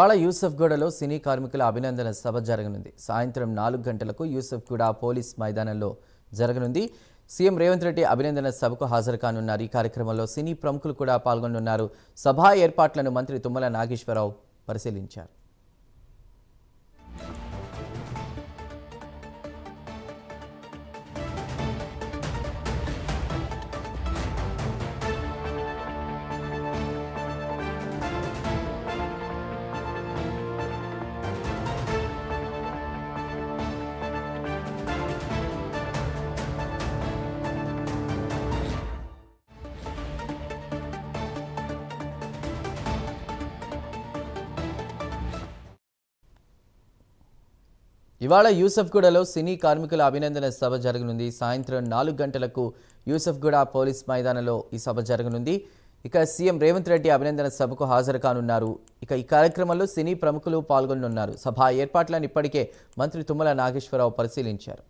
ఇవాళ యూసఫ్గూడలో సినీ కార్మికుల అభినందన సభ జరగనుంది. సాయంత్రం 4 గంటలకు యూసఫ్గూడ పోలీస్ మైదానంలో జరగనుంది. సీఎం రేవంత్ రెడ్డి అభినందన సభకు హాజరు కానున్నారు. ఈ కార్యక్రమంలో సినీ ప్రముఖులు కూడా పాల్గొనున్నారు. సభా ఏర్పాట్లను మంత్రి తుమ్మల నాగేశ్వరరావు పరిశీలించారు. ఇవాళ యూసఫ్గూడలో సినీ కార్మికుల అభినందన సభ జరగనుంది. సాయంత్రం 4 గంటలకు యూసఫ్గూడ పోలీస్ మైదానంలో ఈ సభ జరగనుంది. ఇక సీఎం రేవంత్ రెడ్డి అభినందన సభకు హాజరు కానున్నారు. ఇక ఈ కార్యక్రమంలో సినీ ప్రముఖులు పాల్గొనున్నారు. సభ ఏర్పాట్లను ఇప్పటికే మంత్రి తుమ్మల నాగేశ్వరరావు పరిశీలించారు.